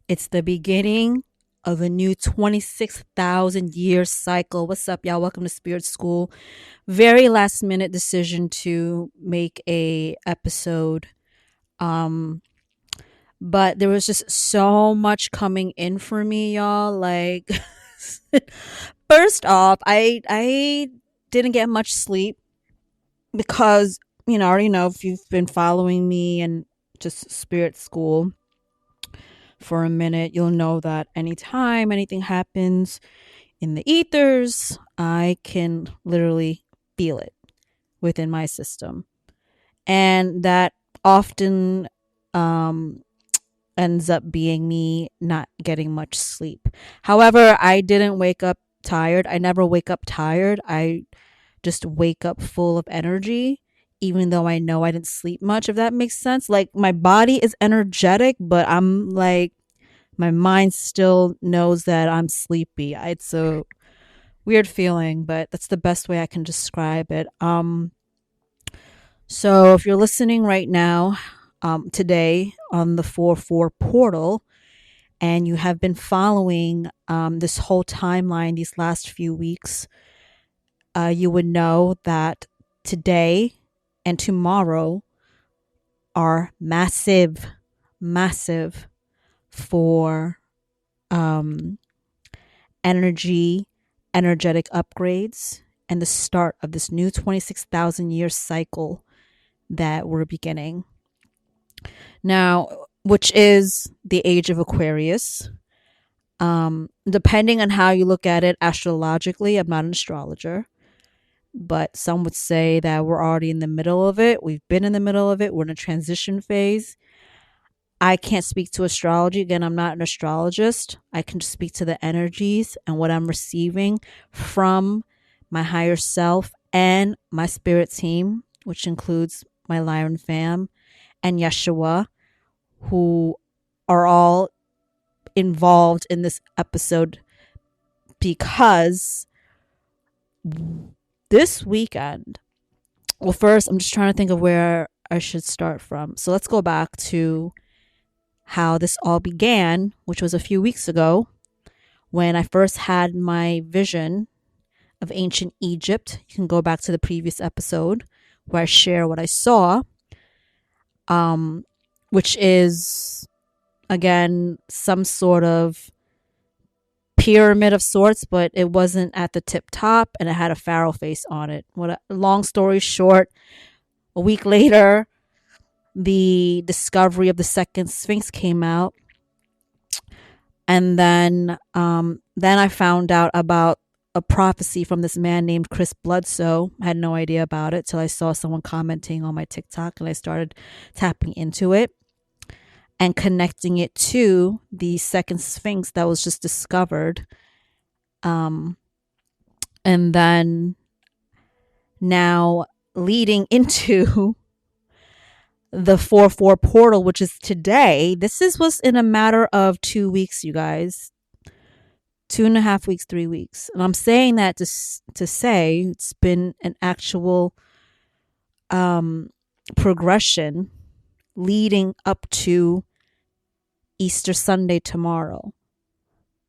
It's the beginning of a new 26,000 year cycle. What's up, y'all? Welcome to Spirit School. Very last minute decision to make a episode. Um, but there was just so much coming in for me, y'all. Like first off, I didn't get much sleep because, I already know if you've been following me and just Spirit School for a minute, you'll know that anytime anything happens in the ethers, I can literally feel it within my system. And that often ends up being me not getting much sleep. However, I didn't wake up tired. I never wake up tired. I just wake up full of energy, even though I know I didn't sleep much, if that makes sense. Like, my body is energetic, but I'm like, my mind still knows that I'm sleepy. It's a weird feeling, but that's the best way I can describe it. So if you're listening right now, today on the 4-4 portal, and you have been following this whole timeline these last few weeks, you would know that today and tomorrow are massive, massive for energetic upgrades, and the start of this new 26,000 year cycle that we're beginning now, which is the age of Aquarius. Depending on how you look at it astrologically, I'm not an astrologer, but some would say that we're already in the middle of it. We've been in the middle of it. We're in a transition phase. I can't speak to astrology. Again, I'm not an astrologist. I can just speak to the energies and what I'm receiving from my higher self and my spirit team, which includes my Lyran fam and Yeshua, who are all involved in this episode, because this weekend, well, first, I'm just trying to think of where I should start from. So let's go back to how this all began, which was a few weeks ago when I first had my vision of ancient Egypt. You can go back to the previous episode where I share what I saw, which is, again, some sort of pyramid of sorts, but it wasn't at the tip top, and it had a pharaoh face on it. Long story short, a week later, the discovery of the second Sphinx came out, and then I found out about a prophecy from this man named Chris Bledsoe. I had no idea about it till I saw someone commenting on my TikTok, and I started tapping into it and connecting it to the second Sphinx that was just discovered. And then now leading into the 4-4 portal, which is today. This was in a matter of 2 weeks, you guys. 2.5 weeks, 3 weeks. And I'm saying that to say it's been an actual progression leading up to Easter Sunday tomorrow.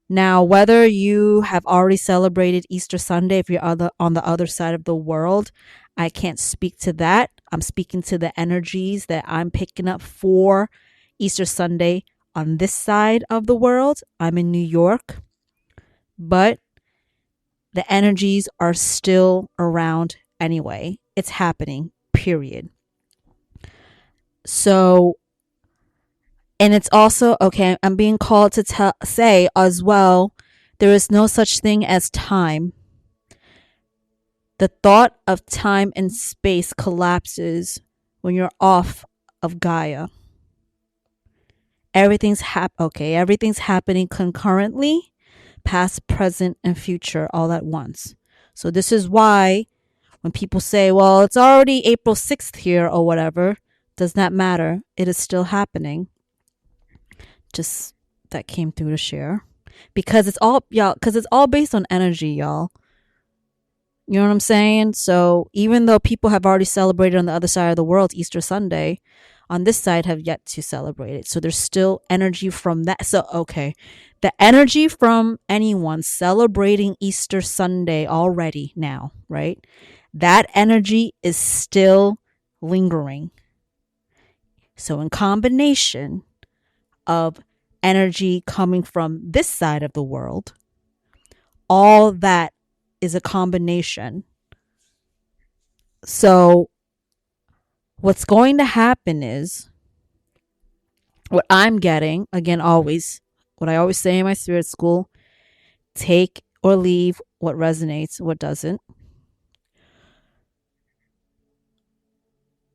Now, whether you have already celebrated Easter Sunday, if you're on the other side of the world, I can't speak to that. I'm speaking to the energies that I'm picking up for Easter Sunday on this side of the world. I'm in New York, but the energies are still around anyway. It's happening, period. So, and it's also, okay, I'm being called to say as well, there is no such thing as time. The thought of time and space collapses when you're off of Gaia. Everything's happening concurrently, past, present, and future all at once. So this is why when people say, well, it's already April 6th here or whatever, does not matter. It is still happening. Just that came through to share, because it's all based on energy, y'all. You know what I'm saying? So even though people have already celebrated on the other side of the world Easter Sunday, on this side have yet to celebrate it. So there's still energy from that. So, okay. The energy from anyone celebrating Easter Sunday already now, right? That energy is still lingering. So, in combination of energy coming from this side of the world, all that is a combination. So, what's going to happen is what I'm getting, again, always, what I always say in my spirit school, take or leave what resonates, what doesn't.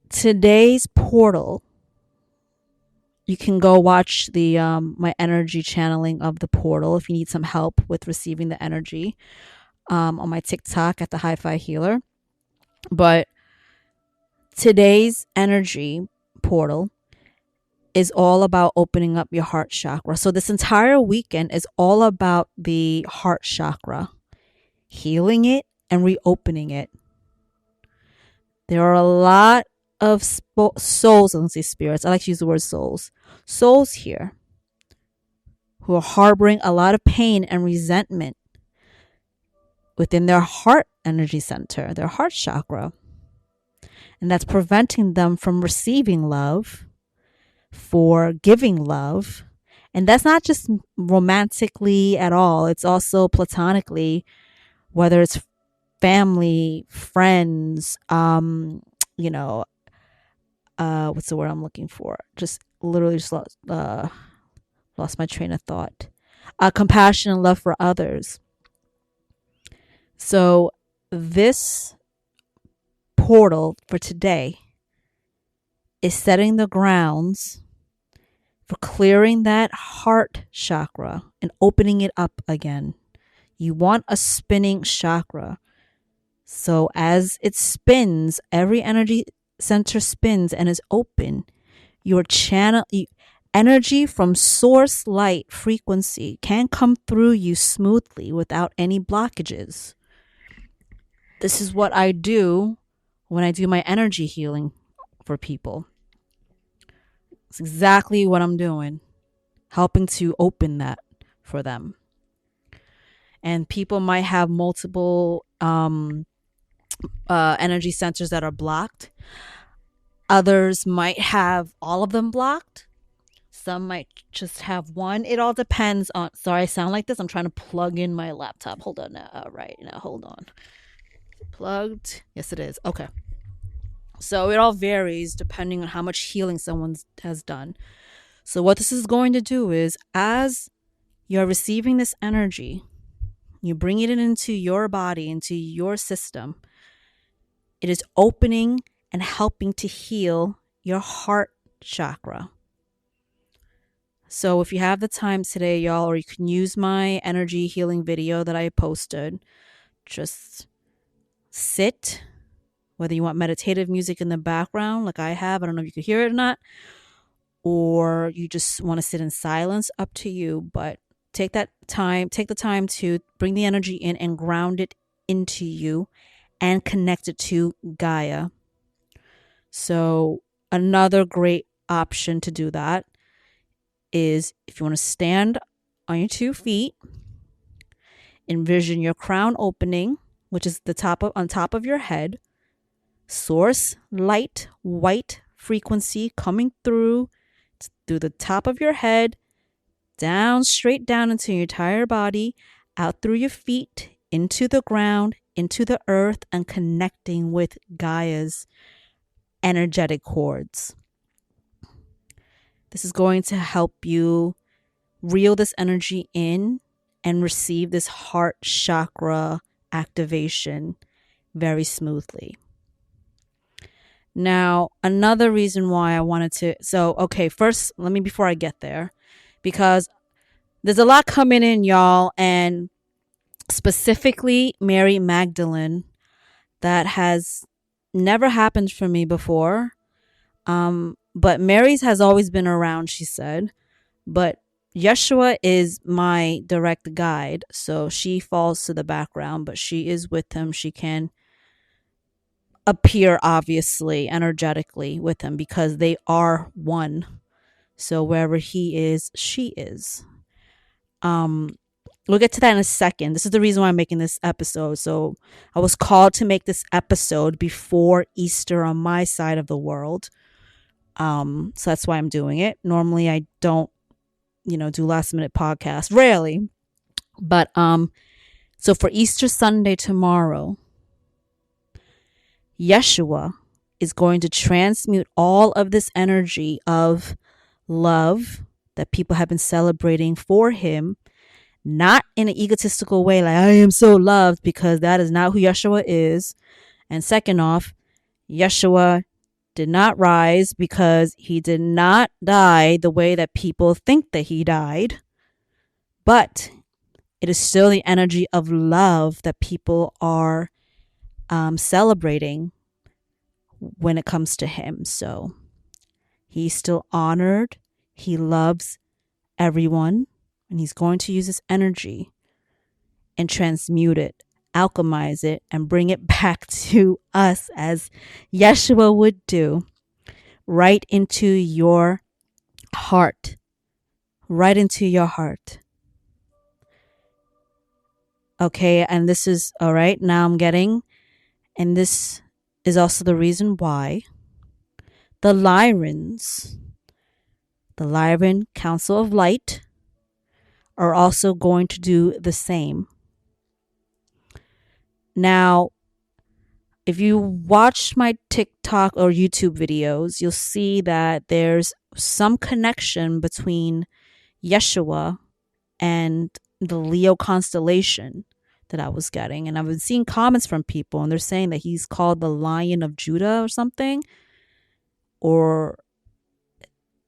Today's portal, you can go watch the my energy channeling of the portal if you need some help with receiving the energy on my TikTok at the Hi-Fi Healer. But today's energy portal is all about opening up your heart chakra. So this entire weekend is all about the heart chakra, healing it and reopening it. There are a lot of souls, I don't say spirits, I like to use the word souls here, who are harboring a lot of pain and resentment within their heart energy center, their heart chakra. And that's preventing them from receiving love, for giving love. And that's not just romantically at all. It's also platonically, whether it's family, friends, what's the word I'm looking for? Just literally just lost my train of thought. Compassion and love for others. So this portal for today is setting the grounds for clearing that heart chakra and opening it up again. You want a spinning chakra. So as it spins, every energy center spins and is open. Your energy from source light frequency can come through you smoothly without any blockages. This is what I do when I do my energy healing for people. It's exactly what I'm doing, helping to open that for them. And people might have multiple energy centers that are blocked. Others might have all of them blocked. Some might just have one. It all depends on. Sorry, I sound like this. I'm trying to plug in my laptop. Hold on now. Right now, hold on. Plugged. Yes, it is. Okay. So it all varies depending on how much healing someone has done. So what this is going to do is, as you're receiving this energy, you bring it into your body, into your system. It is opening and helping to heal your heart chakra. So if you have the time today, y'all, or you can use my energy healing video that I posted, just sit. Whether you want meditative music in the background, like I have, I don't know if you could hear it or not, or you just want to sit in silence, up to you. But take the time to bring the energy in and ground it into you and connect it to Gaia. So another great option to do that is, if you want to stand on your 2 feet, envision your crown opening, which is on top of your head. Source light white frequency coming through the top of your head, down, straight down into your entire body, out through your feet, into the ground, into the earth, and connecting with Gaia's energetic cords. This is going to help you reel this energy in and receive this heart chakra activation very smoothly. Now, another reason why I wanted to, first, before I get there, because there's a lot coming in, y'all, and specifically Mary Magdalene, that has never happened for me before. But Mary's has always been around, she said, but Yeshua is my direct guide, so she falls to the background, but she is with him. She can appear, obviously, energetically with him because they are one. So wherever he is, she is. We'll get to that in a second. This is the reason why I'm making this episode. So I was called to make this episode before Easter on my side of the world. So that's why I'm doing it. Normally I don't, do last minute podcasts. Rarely. But so for Easter Sunday tomorrow, Yeshua is going to transmute all of this energy of love that people have been celebrating for him, not in an egotistical way like I am so loved, because that is not who Yeshua is. And second off, Yeshua did not rise because he did not die the way that people think that he died, but it is still the energy of love that people are celebrating when it comes to him. So he's still honored. He loves everyone, and he's going to use this energy and transmute it, alchemize it, and bring it back to us as Yeshua would do, right into your heart. Right into your heart. Okay, and this is, all right, now I'm getting, and this is also the reason why the Lyrans, the Lyran Council of Light, are also going to do the same. Now, if you watch my TikTok or YouTube videos, you'll see that there's some connection between Yeshua and the Leo constellation that I was getting. And I've been seeing comments from people, and they're saying that he's called the Lion of Judah or something, or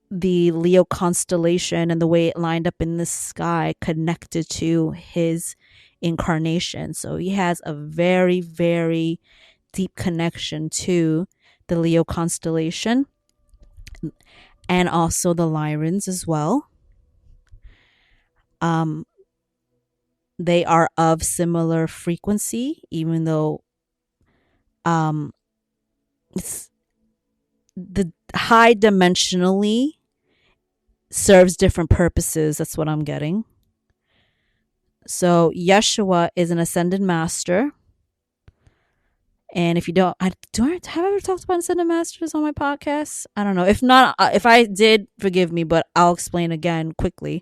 the Leo constellation and the way it lined up in the sky connected to his incarnation. So he has a very, very deep connection to the Leo constellation and also the Lyrans as well. They are of similar frequency, even though it's the high dimensionally serves different purposes. That's what I'm getting. So Yeshua is an ascended master. And if you don't, have I ever talked about ascended masters on my podcast? I don't know. If not, if I did, forgive me, but I'll explain again quickly.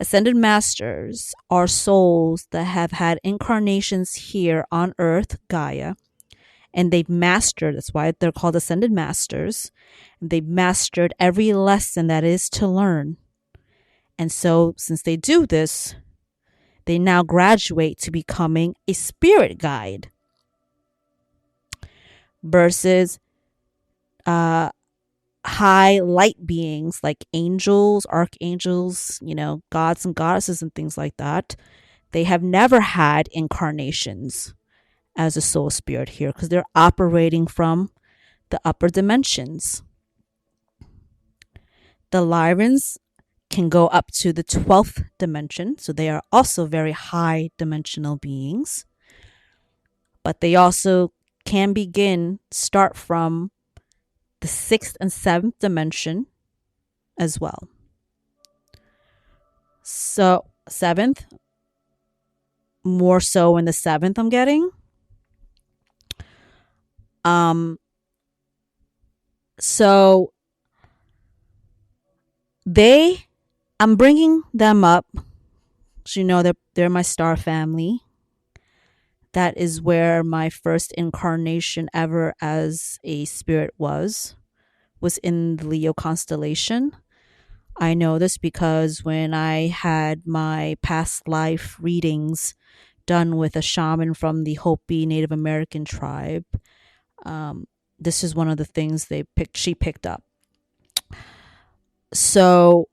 Ascended masters are souls that have had incarnations here on Earth, Gaia, and they've mastered, that's why they're called ascended masters. They've mastered every lesson that is to learn. And so since they do this, they now graduate to becoming a spirit guide versus high light beings like angels, archangels, gods and goddesses and things like that. They have never had incarnations as a soul spirit here because they're operating from the upper dimensions. The Lyrans can go up to the 12th dimension, so they are also very high dimensional beings. But they also can start from the 6th and 7th dimension as well. So 7th, more so in the 7th I'm getting. So I'm bringing them up. So, they're my star family. That is where my first incarnation ever as a spirit was in the Leo constellation. I know this because when I had my past life readings done with a shaman from the Hopi Native American tribe, this is one of the things she picked up. So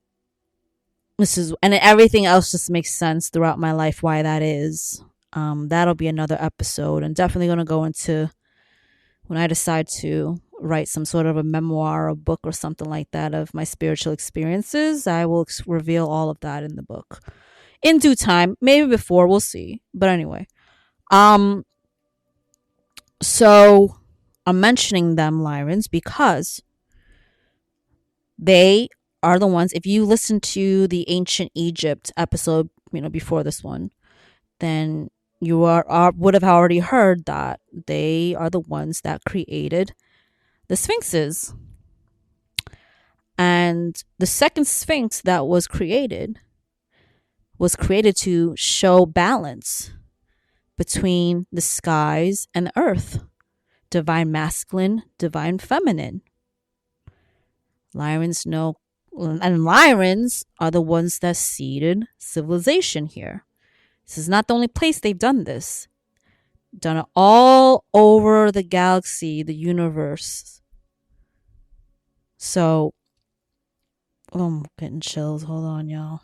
and everything else just makes sense throughout my life why that is. That'll be another episode, and definitely going to go into when I decide to, write some sort of a memoir or book or something like that of my spiritual experiences, I will reveal all of that in the book in due time, maybe before, we'll see. But anyway, so I'm mentioning them, Lyrans, because they are the ones, if you listen to the ancient Egypt episode, before this one, then you would have already heard that they are the ones that created the sphinxes. And the second sphinx that was created to show balance between the skies and the earth, divine masculine, divine feminine. Lyrans know, and Lyrans are the ones that seeded civilization here. This is not the only place they've done this. Done it all over the galaxy, the universe. So, I'm getting chills. Hold on, y'all.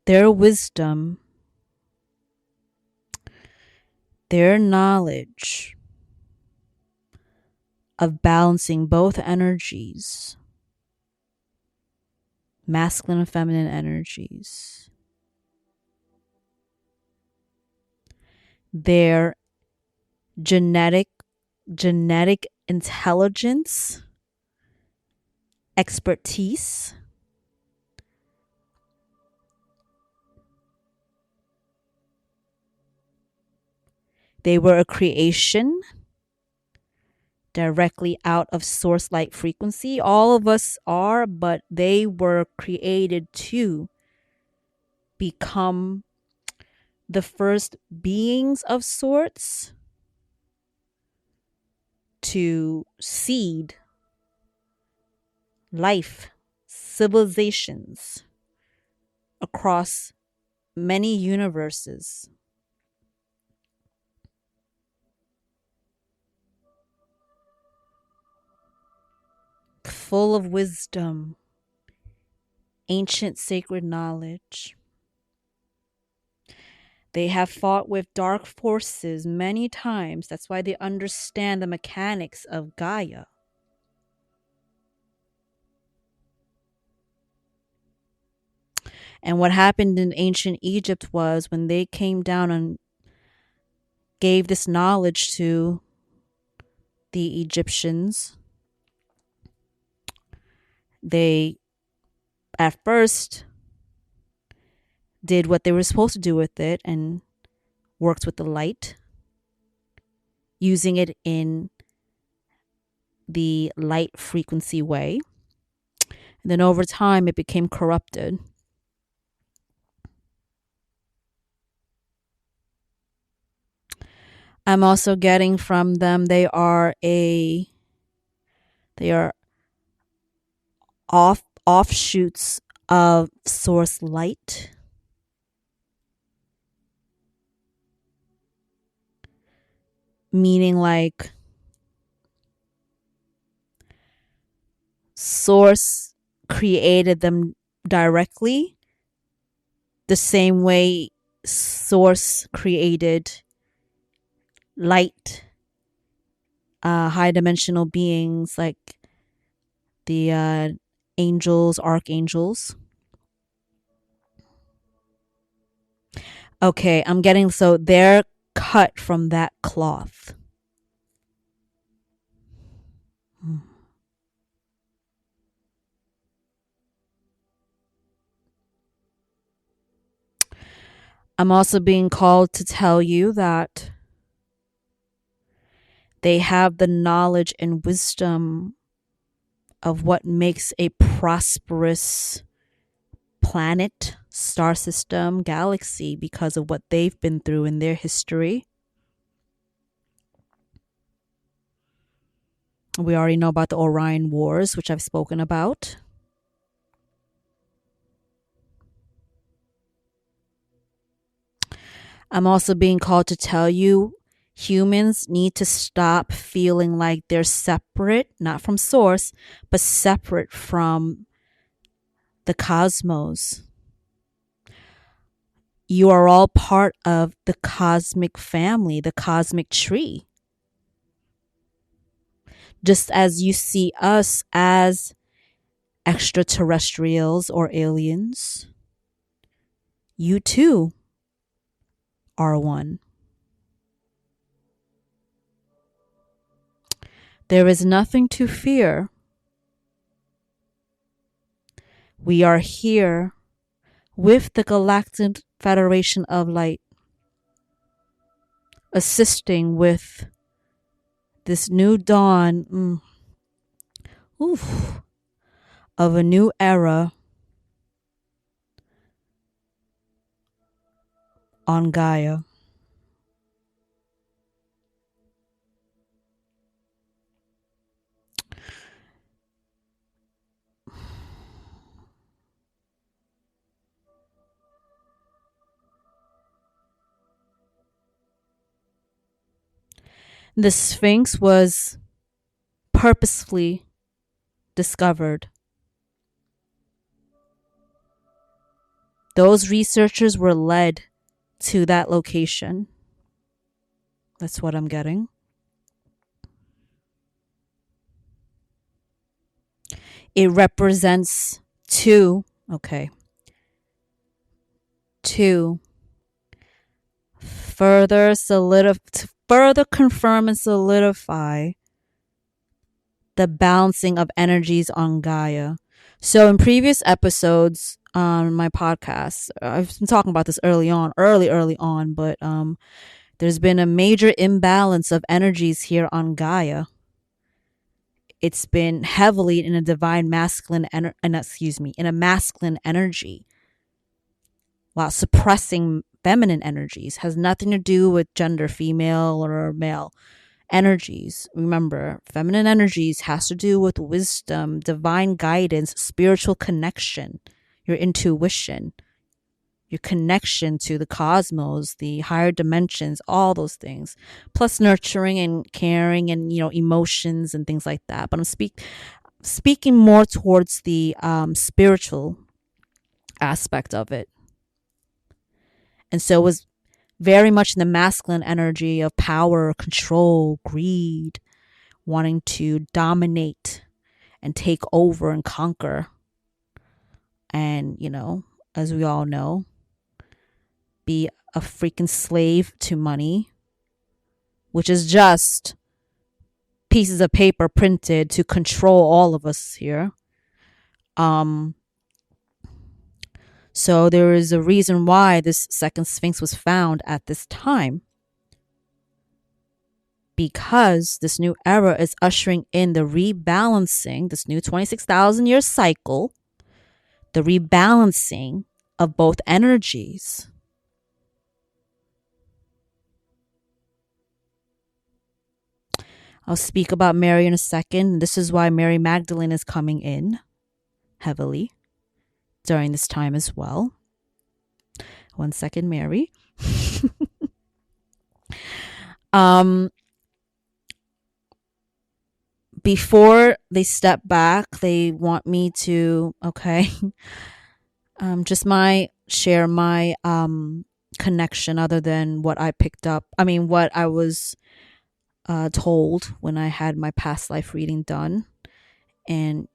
Their wisdom, their knowledge of balancing both energies, masculine and feminine energies, their genetic intelligence, expertise, they were a creation directly out of source light frequency. All of us are, but they were created to become the first beings of sorts to seed life, civilizations across many universes. Full of wisdom, ancient sacred knowledge. They have fought with dark forces many times. That's why they understand the mechanics of Gaia. And what happened in ancient Egypt was when they came down and gave this knowledge to the Egyptians, they at first did what they were supposed to do with it and worked with the light, using it in the light frequency way. And then over time, it became corrupted. I'm also getting from them, they are offshoots of source light. Meaning like source created them directly the same way source created light, high dimensional beings like the angels, archangels. Okay, I'm getting, so they're cut from that cloth. I'm also being called to tell you that they have the knowledge and wisdom of what makes a prosperous planet, star system, galaxy because of what they've been through in their history. We already know about the Orion Wars, which I've spoken about. I'm also being called to tell you humans need to stop feeling like they're separate, not from source, but separate from the cosmos. You are all part of the cosmic family, the cosmic tree. Just as you see us as extraterrestrials or aliens, you too are one. There is nothing to fear. We are here with the Galactic Federation of Light, assisting with this new dawn of a new era on Gaia. The Sphinx was purposefully discovered. Those researchers were led to that location. That's what I'm getting. It represents two further confirm and solidify the balancing of energies on Gaia. So in previous episodes on my podcast, I've been talking about this early on, but there's been a major imbalance of energies here on Gaia. It's been heavily in a divine masculine in a masculine energy, while suppressing feminine energies. Has nothing to do with gender, female or male energies. Remember, feminine energies has to do with wisdom, divine guidance, spiritual connection, your intuition, your connection to the cosmos, the higher dimensions, all those things, plus nurturing and caring and emotions and things like that. But I'm speaking more towards the spiritual aspect of it. And so it was very much in the masculine energy of power, control, greed, wanting to dominate and take over and conquer. And, as we all know, be a freaking slave to money, which is just pieces of paper printed to control all of us here. So there is a reason why this second Sphinx was found at this time. Because this new era is ushering in the rebalancing, this new 26,000 year cycle, the rebalancing of both energies. I'll speak about Mary in a second. This is why Mary Magdalene is coming in heavily during this time as well. 1 second, Mary. Before they step back, they want me to, just share my connection other than what I picked up. What I was told when I had my past life reading done. And,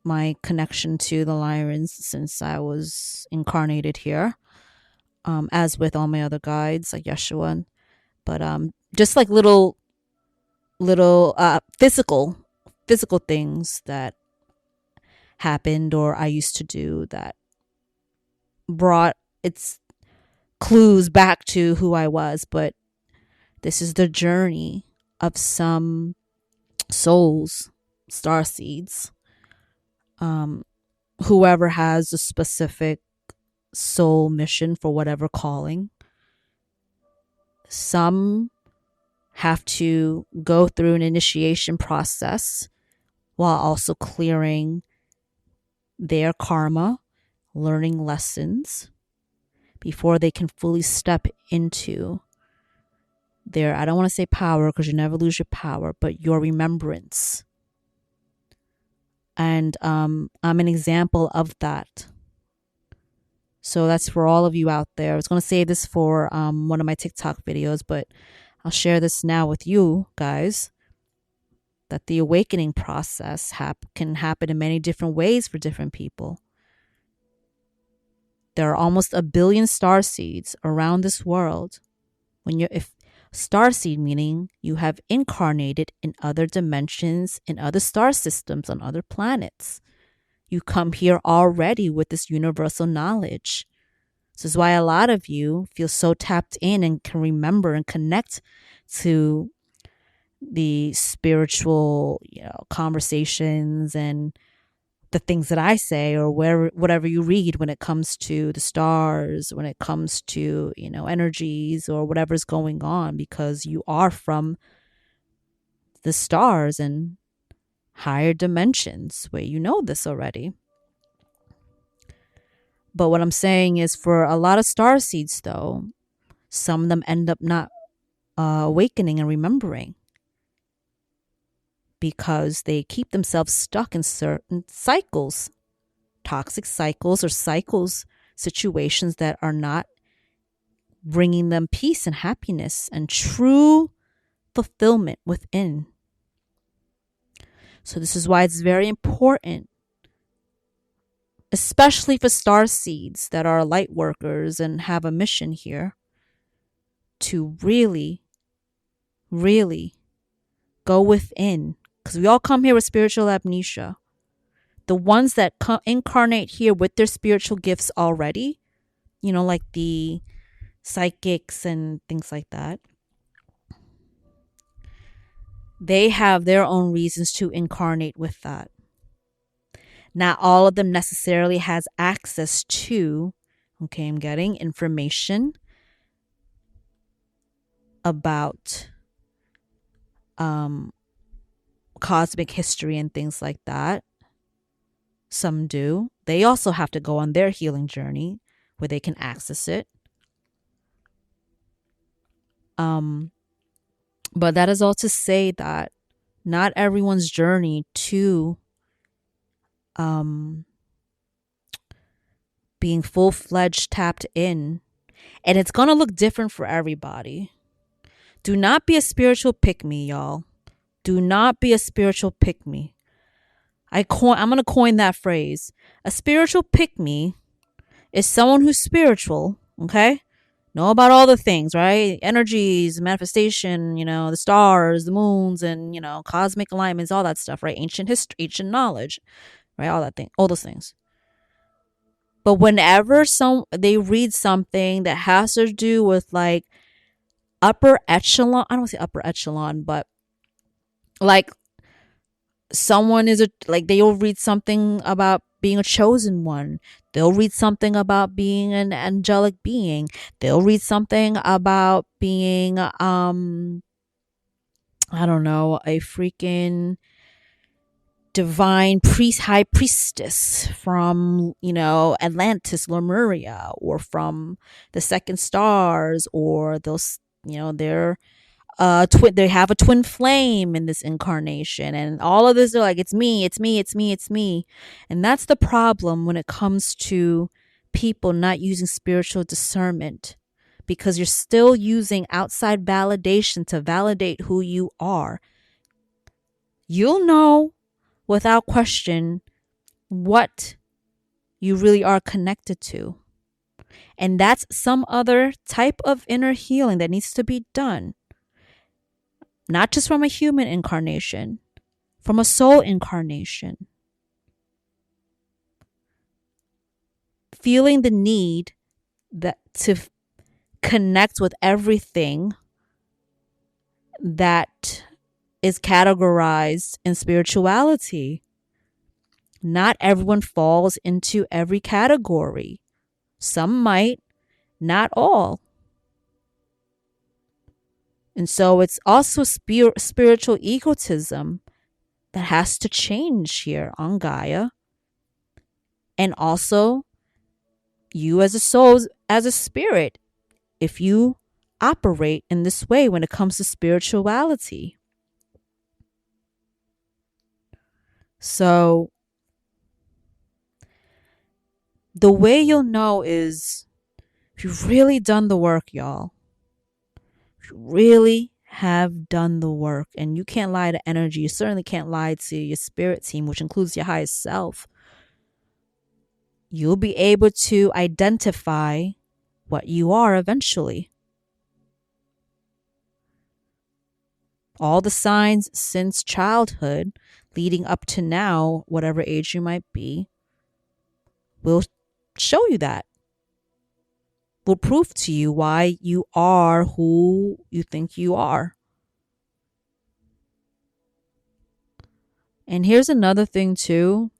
my connection to the Lyrans since I was incarnated here, as with all my other guides like Yeshua. But just like little physical things that happened or I used to do that brought its clues back to who I was. But this is the journey of some souls, starseeds, whoever has a specific soul mission for whatever calling. Some have to go through an initiation process while also clearing their karma, learning lessons before they can fully step into their, I don't want to say power because you never lose your power, but your remembrance And I'm an example of that. So that's for all of you out there. I was going to save this for one of my TikTok videos, but I'll share this now with you guys, that the awakening process can happen in many different ways for different people. There are almost 1 billion star seeds around this world. If star seed meaning you have incarnated in other dimensions, in other star systems, on other planets. You come here already with this universal knowledge. This is why a lot of you feel so tapped in and can remember and connect to the spiritual, conversations and the things that I say, or whatever you read when it comes to the stars, when it comes to, energies or whatever's going on, because you are from the stars and higher dimensions where you know this already. But what I'm saying is, for a lot of star seeds, though, some of them end up not awakening and remembering, because they keep themselves stuck in certain cycles, toxic cycles, or situations that are not bringing them peace and happiness and true fulfillment within. So this is why it's very important, especially for star seeds that are light workers and have a mission here, to really, really go within. Because we all come here with spiritual amnesia. The ones that incarnate here with their spiritual gifts already, like the psychics and things like that, they have their own reasons to incarnate with that. Not all of them necessarily has access to, I'm getting information about cosmic history and things like that. Some do. They also have to go on their healing journey where they can access it. But that is all to say that not everyone's journey to being full-fledged tapped in, and it's going to look different for everybody. Do not be a spiritual pick-me, y'all. Do not be a spiritual pick-me. I'm going to coin that phrase. A spiritual pick-me is someone who's spiritual, okay? Know about all the things, right? Energies, manifestation, the stars, the moons, and, cosmic alignments, all that stuff, right? Ancient history, ancient knowledge, right? All those things. But whenever they read something that has to do with like upper echelon, I don't want to say upper echelon, but like someone they'll read something about being a chosen one. They'll read something about being an angelic being. They'll read something about being, I don't know, a freaking divine high priestess from, Atlantis, Lemuria, or from the second stars, or those, they're they have a twin flame in this incarnation, and all of this are like, it's me. And that's the problem when it comes to people not using spiritual discernment, because you're still using outside validation to validate who you are. You'll know without question what you really are connected to. And that's some other type of inner healing that needs to be done. Not just from a human incarnation, from a soul incarnation. Feeling the need to connect with everything that is categorized in spirituality. Not everyone falls into every category. Some might, not all. And so it's also spiritual egotism that has to change here on Gaia. And also, you as a soul, as a spirit, if you operate in this way when it comes to spirituality. So the way you'll know is if you've really done the work, y'all. If you really have done the work, and you can't lie to energy. You certainly can't lie to your spirit team, which includes your highest self. You'll be able to identify what you are eventually. All the signs since childhood leading up to now, whatever age you might be, will show you that. Will prove to you why you are who you think you are. And here's another thing too.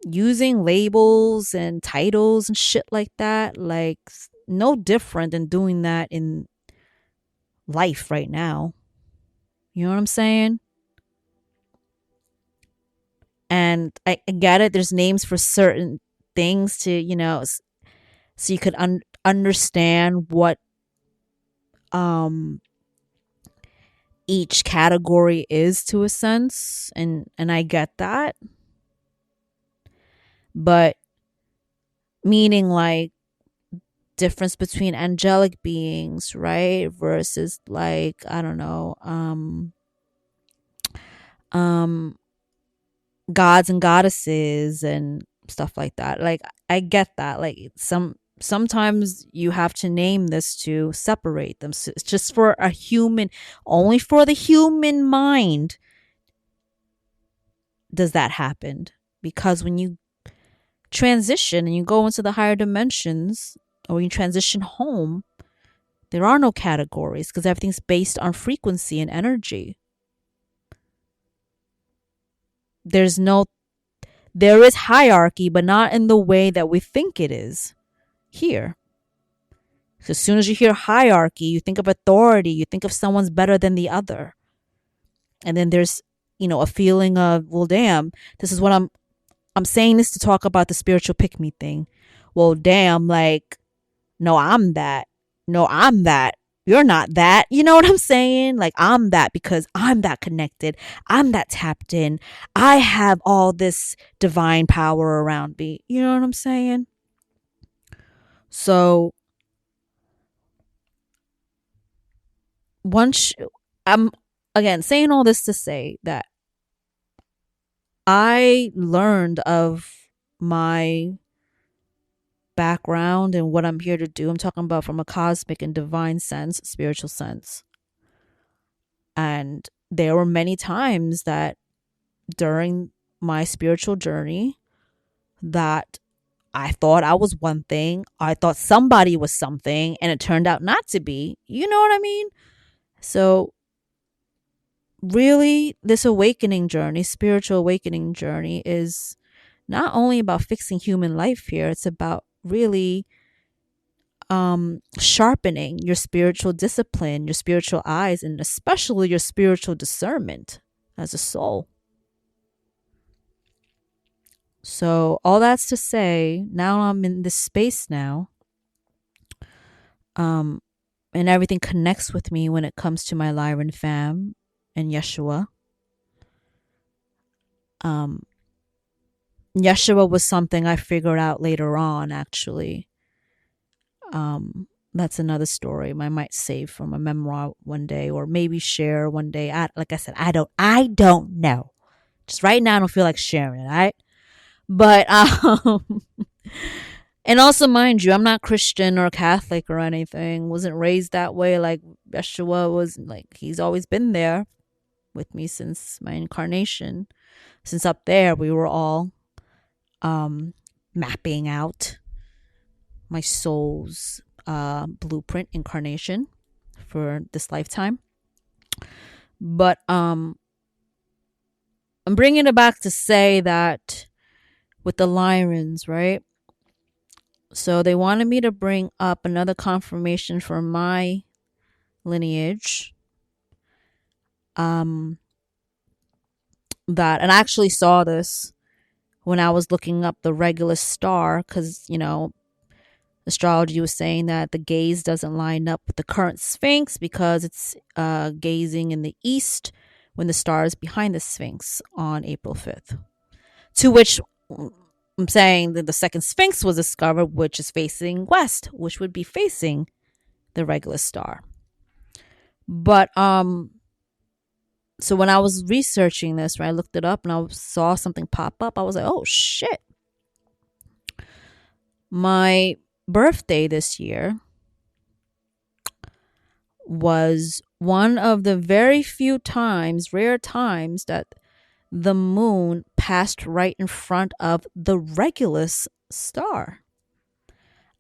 Using labels and titles and shit like that, like no different than doing that in life right now. You know what I'm saying? And I get it. There's names for certain things to, so you could understand what each category is to a sense. And I get that. But meaning like difference between angelic beings, right? Versus like, I don't know, gods and goddesses and stuff like that. Like I get that. Like sometimes you have to name this to separate them. So it's just for a human, only for the human mind does that happen. Because when you transition and you go into the higher dimensions, or you transition home, there are no categories because everything's based on frequency and energy. There is hierarchy, but not in the way that we think it is here. So as soon as you hear hierarchy, you think of authority, you think of someone's better than the other. And then there's, a feeling of, well, damn, this is what I'm saying this to talk about the spiritual pick-me thing. Well, damn, like, no, I'm that. No, I'm that. You're not that. You know what I'm saying? Like, I'm that because I'm that connected. I'm that tapped in. I have all this divine power around me. You know what I'm saying? So, I'm, again, saying all this to say that I learned of my background and what I'm here to do. I'm talking about from a cosmic and divine sense, spiritual sense. And there were many times that during my spiritual journey that I thought I was one thing. I thought somebody was something, and it turned out not to be. You know what I mean? So really, this awakening journey, spiritual awakening journey, is not only about fixing human life here, it's about really sharpening your spiritual discipline, your spiritual eyes, and especially your spiritual discernment as a soul. So all that's to say, now I'm in this space now, and everything connects with me when it comes to my Lyran fam and Yeshua. Yeshua was something I figured out later on, actually. That's another story I might save from a memoir one day, or maybe share one day. Like I said, I don't know. Just right now, I don't feel like sharing it. All right, but and also, mind you, I'm not Christian or Catholic or anything. Wasn't raised that way. Like Yeshua was. Like he's always been there with me since my incarnation. Since up there, we were all mapping out my soul's blueprint incarnation for this lifetime. But I'm bringing it back to say that with the Lyrans, right? So they wanted me to bring up another confirmation for my lineage. That, and I actually saw this when I was looking up the Regulus star, because astrology was saying that the gaze doesn't line up with the current Sphinx because it's gazing in the east when the star is behind the Sphinx on April 5th. To which I'm saying that the second Sphinx was discovered, which is facing west, which would be facing the Regulus star. But so when I was researching this, right, I looked it up and I saw something pop up. I was like, oh shit. My birthday this year was one of the very few times, rare times, that the moon passed right in front of the Regulus star.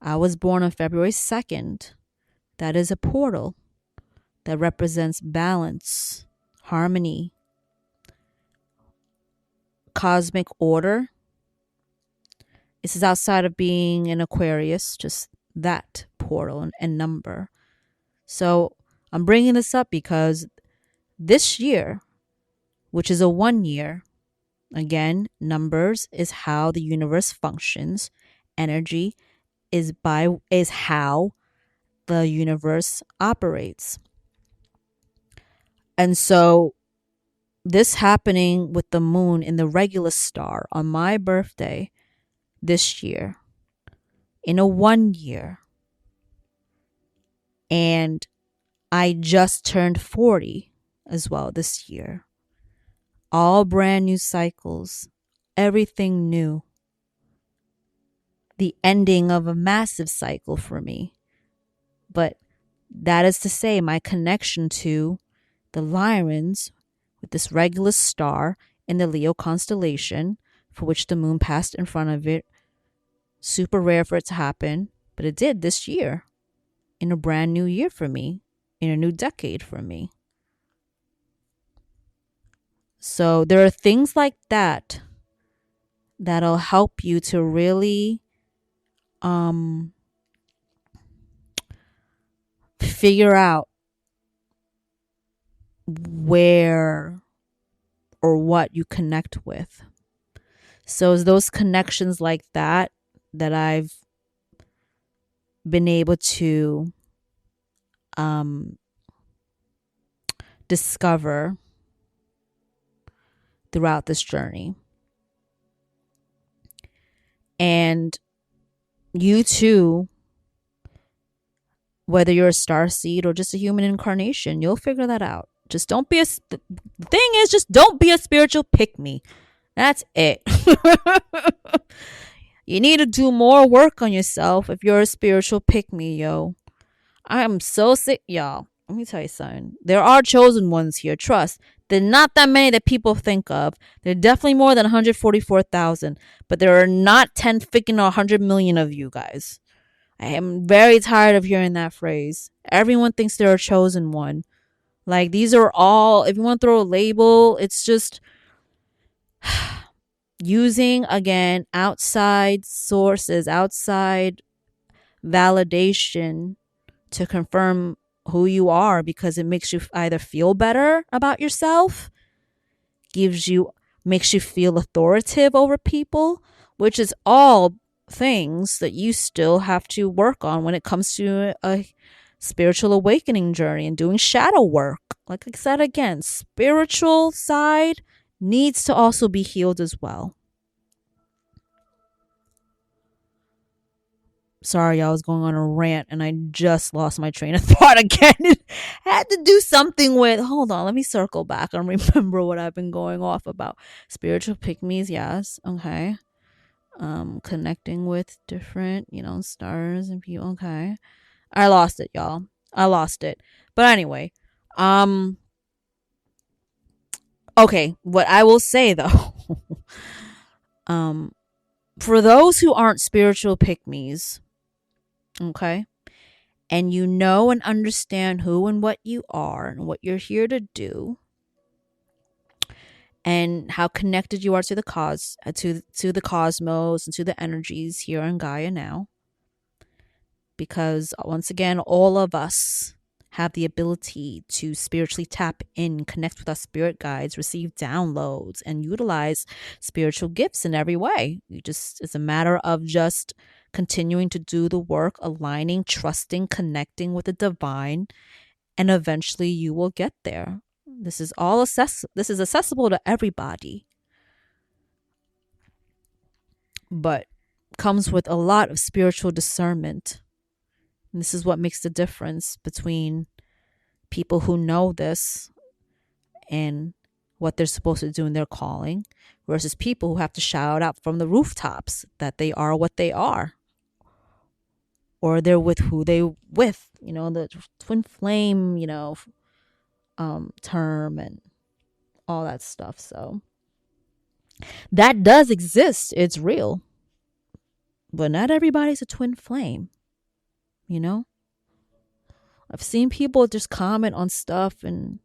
I was born on February 2nd. That is a portal that represents balance, harmony, cosmic order. This is outside of being an Aquarius, just that portal and number. So I'm bringing this up because this year, which is a 1 year, again, numbers is how the universe functions. Energy is how the universe operates. And so this happening with the moon in the Regulus star on my birthday this year, in a 1 year, and I just turned 40 as well this year. All brand new cycles, everything new. The ending of a massive cycle for me. But that is to say, my connection to the Lyrans with this Regulus star in the Leo constellation, for which the moon passed in front of it. Super rare for it to happen, but it did this year, in a brand new year for me, in a new decade for me. So there are things like that that'll help you to really figure out where or what you connect with. So it's those connections like that I've been able to discover throughout this journey. And you too, whether you're a starseed or just a human incarnation, you'll figure that out. Just don't be the thing is, just don't be a spiritual pick-me. That's it. You need to do more work on yourself if you're a spiritual pick-me, yo. I am so sick, y'all. Let me tell you something. There are chosen ones here, trust. There are not that many that people think of. There are definitely more than 144,000. But there are not 10 freaking or 100 million of you guys. I am very tired of hearing that phrase. Everyone thinks they're a chosen one. Like, these are all, if you want to throw a label, it's just using, again, outside sources, outside validation to confirm who you are, because it makes you either feel better about yourself, makes you feel authoritative over people, which is all things that you still have to work on when it comes to a spiritual awakening journey and doing shadow work. Like I said again, spiritual side needs to also be healed as well. Sorry, I was going on a rant and I just lost my train of thought again. Had to do something with, hold on, let me circle back and remember what I've been going off about. Spiritual pick-me's, yes, okay. Connecting with different, stars and people, okay. I lost it, y'all. I lost it. But anyway, okay, what I will say though, for those who aren't spiritual pick-me's, okay, and you know and understand who and what you are and what you're here to do, and how connected you are to the to the cosmos and to the energies here in Gaia now, because once again, all of us have the ability to spiritually tap in, connect with our spirit guides, receive downloads, and utilize spiritual gifts in every way. It's a matter of just continuing to do the work, aligning, trusting, connecting with the divine, and eventually you will get there. This is accessible to everybody. but comes with a lot of spiritual discernment. And this is what makes the difference between people who know this and what they're supposed to do in their calling versus people who have to shout out from the rooftops that they are what they are, or they're with who they with, the twin flame, term and all that stuff. So that does exist. It's real. But not everybody's a twin flame, I've seen people just comment on stuff, and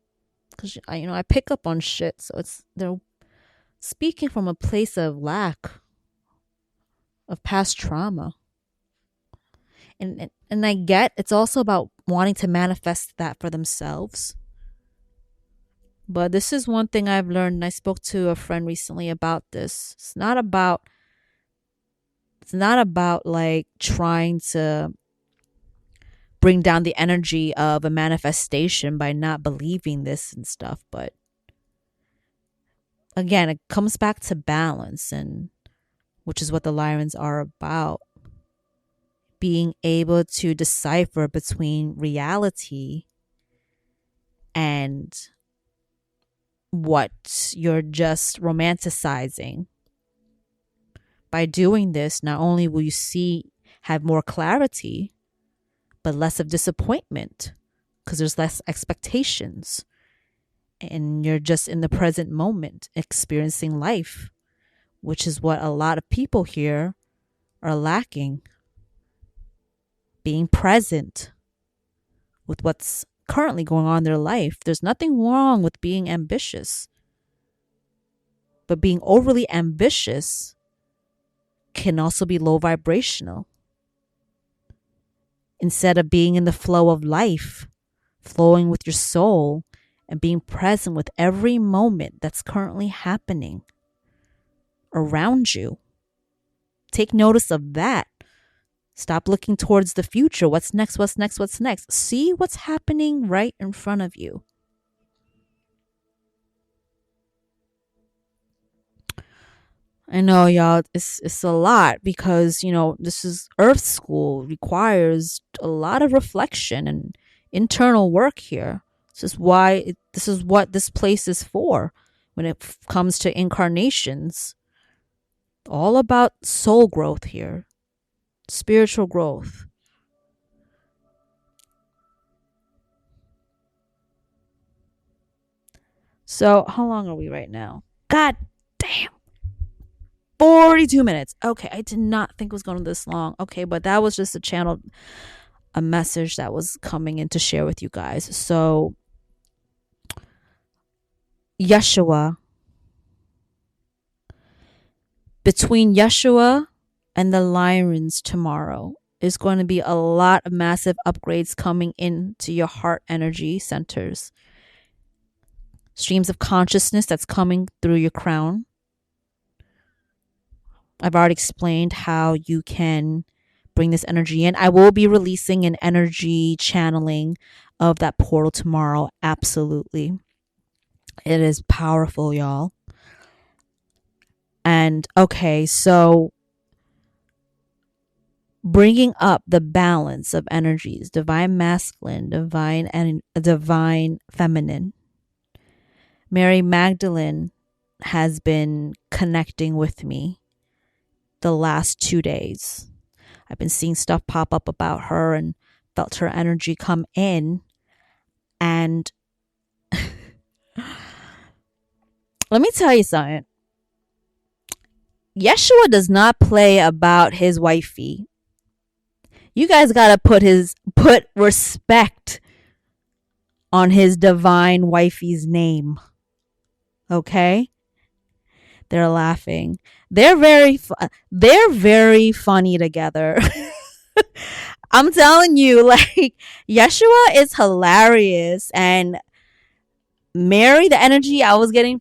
because I pick up on shit, so they're speaking from a place of lack of past trauma, and I get it's also about wanting to manifest that for themselves. But this is one thing I've learned, and I spoke to a friend recently about this. It's not about like trying to bring down the energy of a manifestation by not believing this and stuff. But again, it comes back to balance, and which is what the Lyrans are about. Being able to decipher between reality and what you're just romanticizing. By doing this, not only will you have more clarity, but less of disappointment, because there's less expectations. And you're just in the present moment, experiencing life, which is what a lot of people here are lacking. Being present with what's currently going on in their life. There's nothing wrong with being ambitious. But being overly ambitious can also be low vibrational. Instead of being in the flow of life, flowing with your soul, and being present with every moment that's currently happening around you. Take notice of that. Stop looking towards the future. What's next? What's next? What's next? See what's happening right in front of you. I know, y'all, it's a lot because, this is Earth School, requires a lot of reflection and internal work here. This is what this place is for when it comes to incarnations. All about soul growth here, spiritual growth. So, how long are we right now? God damn. 42 minutes. Okay, I did not think it was going to be this long. Okay, but that was just a message that was coming in to share with you guys. So, Yeshua. Between Yeshua and the Lyrans tomorrow is going to be a lot of massive upgrades coming into your heart energy centers. Streams of consciousness that's coming through your crown. I've already explained how you can bring this energy in. I will be releasing an energy channeling of that portal tomorrow. Absolutely. It is powerful, y'all. And okay, so bringing up the balance of energies, divine masculine, divine and divine feminine. Mary Magdalene has been connecting with me the last 2 days. I've been seeing stuff pop up about her and felt her energy come in. And let me tell you something. Yeshua does not play about his wifey. You guys gotta put respect on his divine wifey's name. Okay? They're laughing. They're very funny together. I'm telling you, like, Yeshua is hilarious, and Mary, the energy I'm getting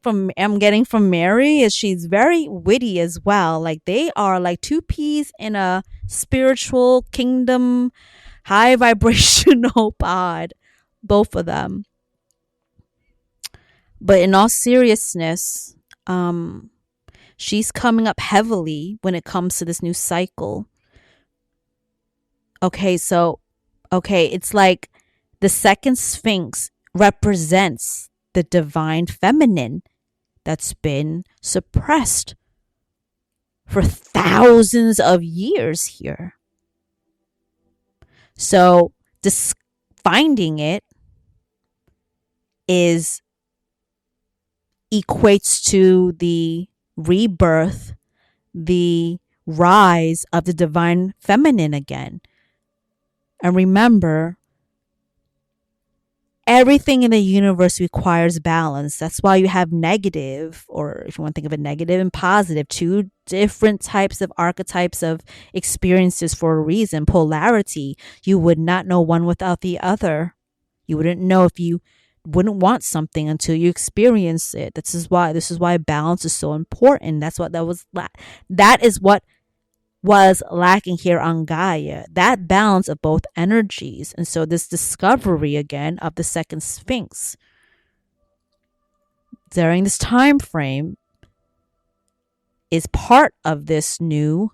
from Mary is she's very witty as well. Like, they are like two peas in a spiritual kingdom, high vibrational pod, both of them. But in all seriousness, She's coming up heavily when it comes to this new cycle. It's like the second Sphinx represents the divine feminine that's been suppressed for thousands of years here. So finding it equates to the rebirth, the rise of the divine feminine again. And remember, everything in the universe requires balance. That's why you have negative, or if you want to think of it, negative and positive, two different types of archetypes of experiences for a reason. Polarity. You would not know one without the other. You wouldn't know if you wouldn't want something until you experience it. This is why balance is so important. That is what was lacking here on Gaia, that balance of both energies. And so this discovery again of the second Sphinx during this time frame is part of this new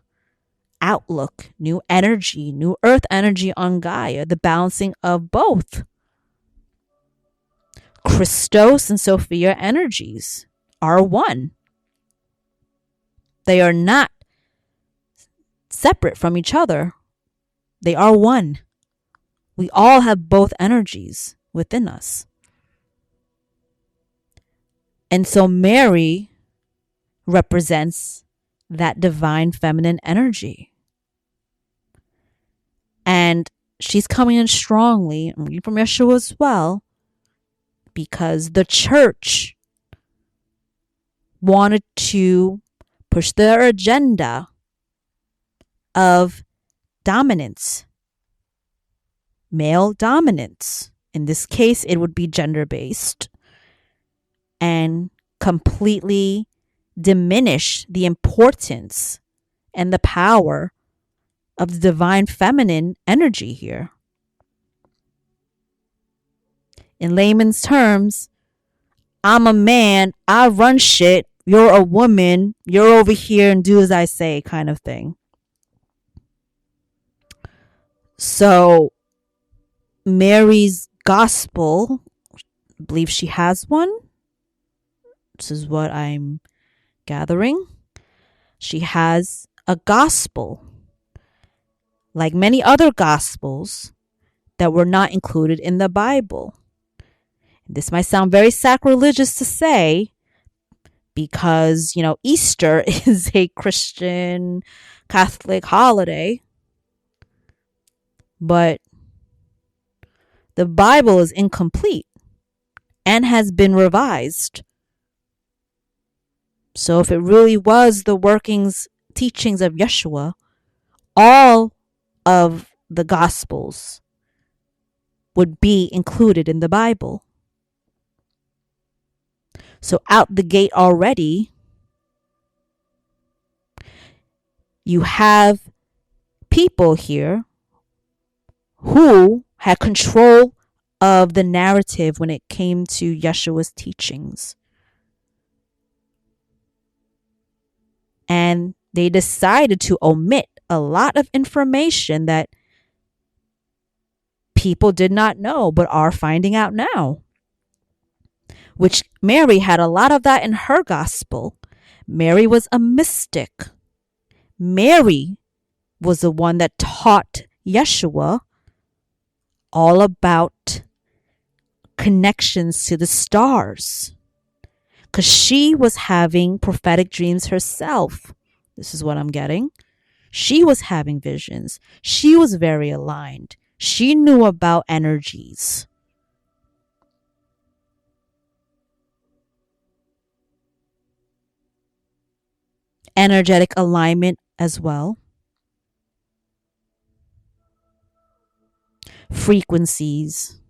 outlook, new energy, new earth energy on Gaia, the balancing of both Christos and Sophia energies are one. They are not separate from each other. They are one. We all have both energies within us. And so Mary represents that divine feminine energy. And she's coming in strongly, I'm reading from Yeshua as well, because the church wanted to push their agenda of dominance, male dominance. In this case, it would be gender-based, and completely diminish the importance and the power of the divine feminine energy here. In layman's terms, I'm a man, I run shit, you're a woman, you're over here and do as I say kind of thing. So Mary's gospel, I believe she has one. This is what I'm gathering. She has a gospel, like many other gospels that were not included in the Bible. This might sound very sacrilegious to say because, Easter is a Christian Catholic holiday, but the Bible is incomplete and has been revised. So if it really was the teachings of Yeshua, all of the Gospels would be included in the Bible. So out the gate already, you have people here who had control of the narrative when it came to Yeshua's teachings. And they decided to omit a lot of information that people did not know but are finding out now. Which Mary had a lot of that in her gospel. Mary was a mystic. Mary was the one that taught Yeshua all about connections to the stars, because she was having prophetic dreams herself. This is what I'm getting. She was having visions. She was very aligned. She knew about energies. Energetic alignment as well. Frequencies.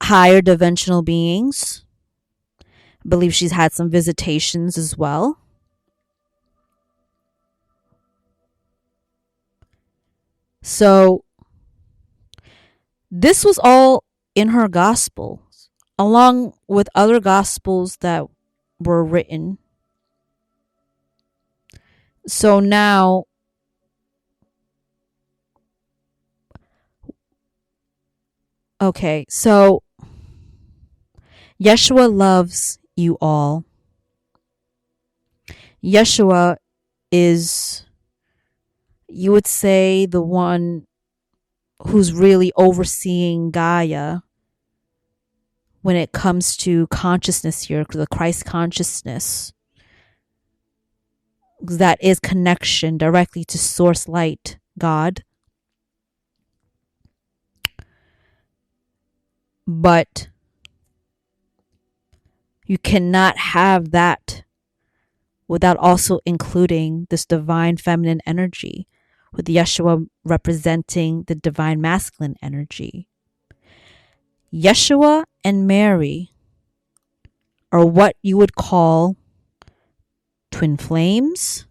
Higher dimensional beings. I believe she's had some visitations as well. So this was all in her gospel. along with other gospels that were written. So now, okay, so Yeshua loves you all. Yeshua is, you would say, the one who's really overseeing Gaia when it comes to consciousness here, the Christ consciousness. That is connection directly to source light, God. But you cannot have that without also including this divine feminine energy, with Yeshua representing the divine masculine energy. Yeshua and Mary are what you would call twin flames,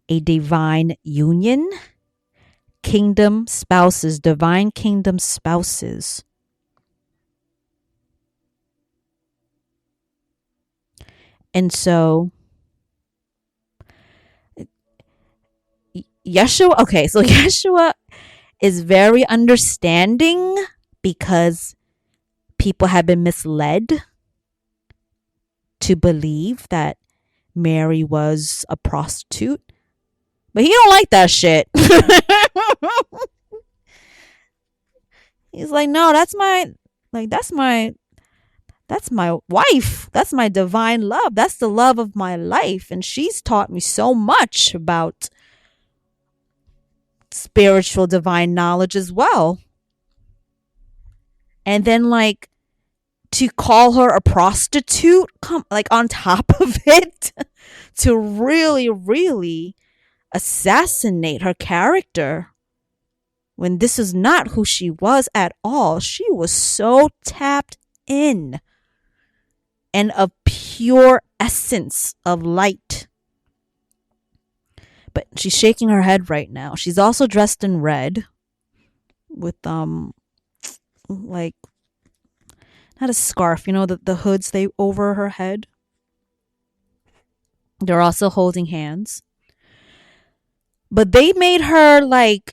a divine union, kingdom spouses, divine kingdom spouses. And so Yeshua is very understanding because people have been misled to believe that Mary was a prostitute. But he don't like that shit. He's like, no, that's my wife. That's my divine love. That's the love of my life. And she's taught me so much about spiritual divine knowledge as well. And then to call her a prostitute, on top of it, to really, really assassinate her character, when this is not who she was at all. She was so tapped in and of pure essence of light. But she's shaking her head right now. She's also dressed in red with not a scarf, the hoods they over her head. They're also holding hands. But they made her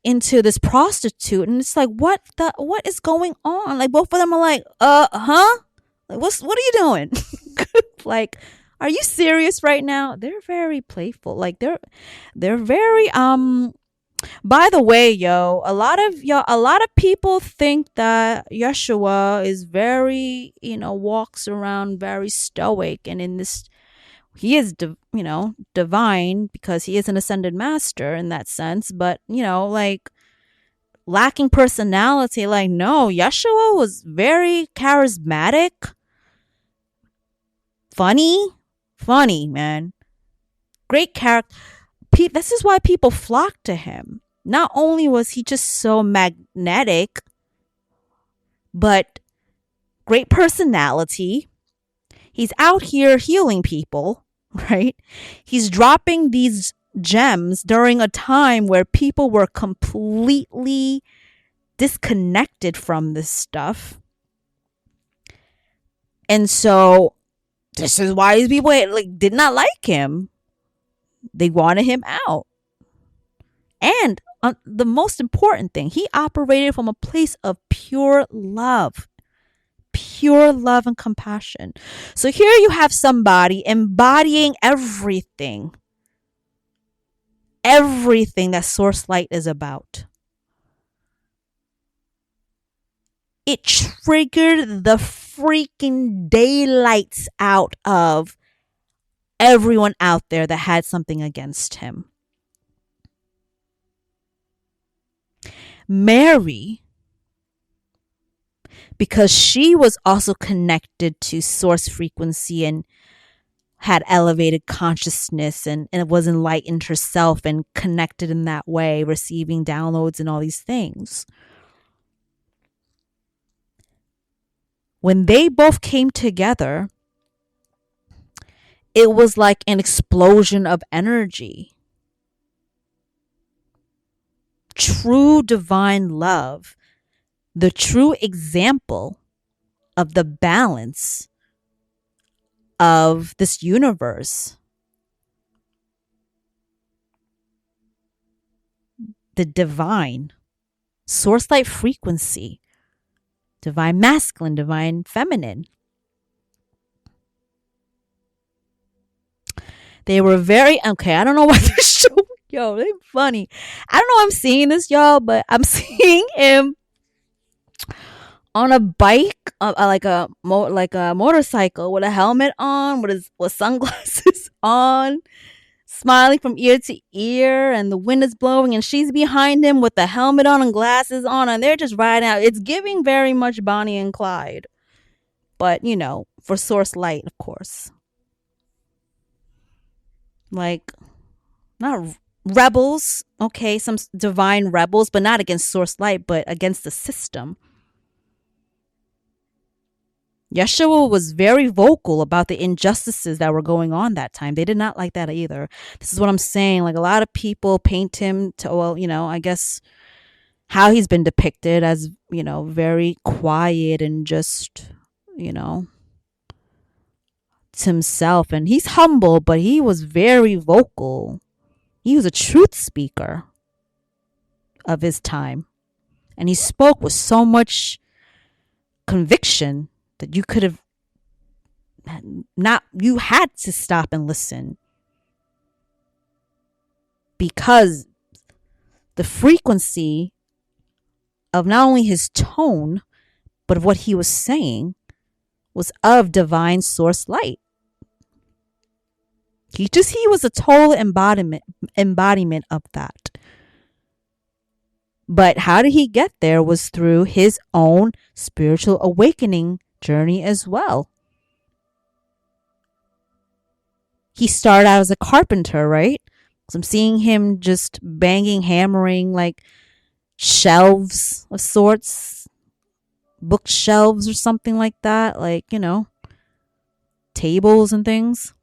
into this prostitute, and it's what is going on? Both of them are huh? What are you doing? Are you serious right now? They're very playful. They're very by the way, a lot of people think that Yeshua is very, walks around very stoic, and in this he is divine because he is an ascended master in that sense, but lacking personality. No, Yeshua was very charismatic, funny, man. Great character. This is why people flock to him. Not only was he just so magnetic, but great personality. He's out here healing people, right? He's dropping these gems during a time where people were completely disconnected from this stuff. And so this is why these people did not like him. They wanted him out. And the most important thing, he operated from a place of pure love and compassion. So here you have somebody embodying everything that source light is about. It triggered the freaking daylights out of everyone out there that had something against him. Mary, because she was also connected to source frequency and had elevated consciousness and was enlightened herself and connected in that way, receiving downloads and all these things. When they both came together, it was like an explosion of energy. True divine love, the true example of the balance of this universe. The divine, source light frequency, divine masculine, divine feminine. They were very, okay, I don't know what they're showing. Yo, they funny. I don't know why I'm seeing this, y'all, but I'm seeing him on a bike, like a motorcycle with a helmet on, with sunglasses on, smiling from ear to ear, and the wind is blowing, and she's behind him with the helmet on and glasses on, and they're just riding out. It's giving very much Bonnie and Clyde, but for source light, of course. Like, not rebels, okay, some divine rebels, but not against source light, but against the system. Yeshua was very vocal about the injustices that were going on that time. They did not like that either. This is what I'm saying. Like, a lot of people paint him to, I guess how he's been depicted as, very quiet and just, to himself. And he's humble, but he was very vocal. He was a truth speaker of his time. And he spoke with so much conviction that you could have you had to stop and listen, because the frequency of not only his tone, but of what he was saying was of divine source light. He was a total embodiment of that. But how did he get there was through his own spiritual awakening journey as well. He started out as a carpenter, right? So I'm seeing him just banging, hammering like shelves of sorts, bookshelves or something like that, like, tables and things.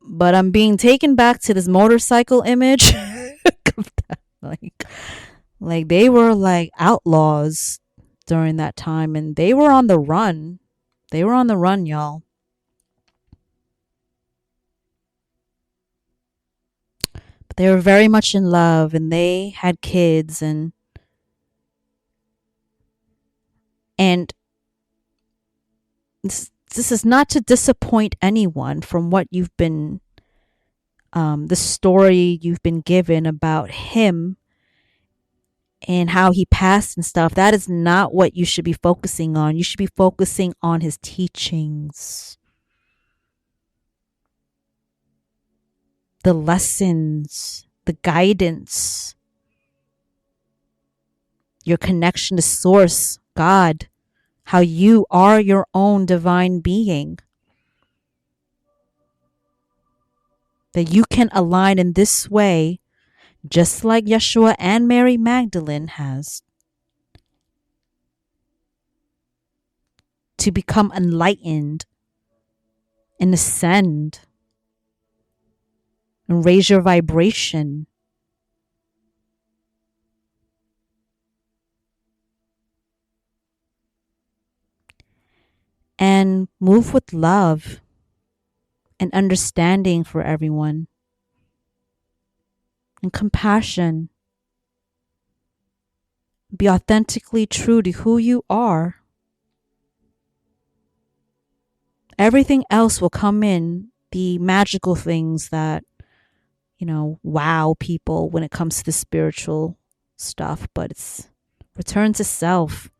But I'm being taken back to this motorcycle image. like they were like outlaws during that time, and they were on the run. They were on the run, y'all. But they were very much in love, and they had kids, and this is not to disappoint anyone from what you've been, the story you've been given about him and how he passed and stuff. That is not what you should be focusing on. You should be focusing on his teachings, the lessons, the guidance, your connection to source, God, how you are your own divine being, that you can align in this way, just like Yeshua and Mary Magdalene has, to become enlightened and ascend and raise your vibration. And move with love and understanding for everyone, and compassion. Be authentically true to who you are. Everything else will come in, the magical things that, wow people when it comes to the spiritual stuff. But it's return to self.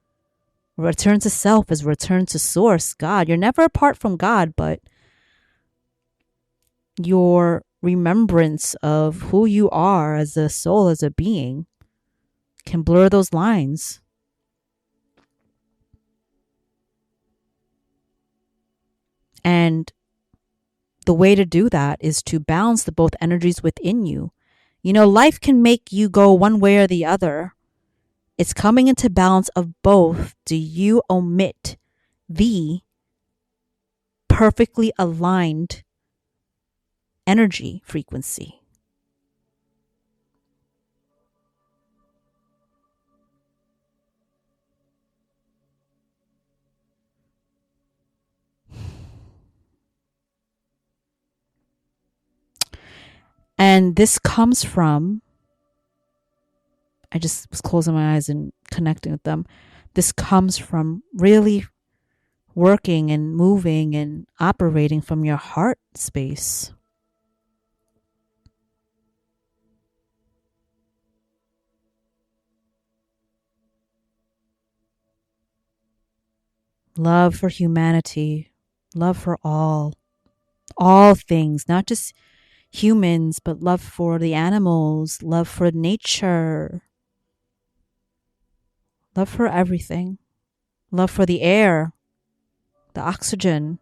Return to self is return to source, God. You're never apart from God, but your remembrance of who you are as a soul, as a being, can blur those lines. And the way to do that is to balance the both energies within you. Life can make you go one way or the other. It's coming into balance of both. Do you omit the perfectly aligned energy frequency? And this comes from, I just was closing my eyes and connecting with them. This comes from really working and moving and operating from your heart space. Love for humanity, love for all things, not just humans, but love for the animals, love for nature, love for everything, love for the air, the oxygen.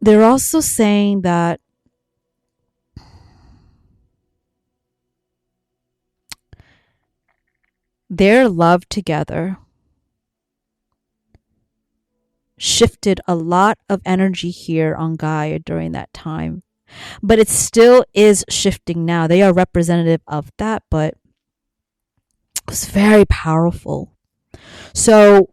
They're also saying that their love together shifted a lot of energy here on Gaia during that time. But it still is shifting now. They are representative of that, but it was very powerful. So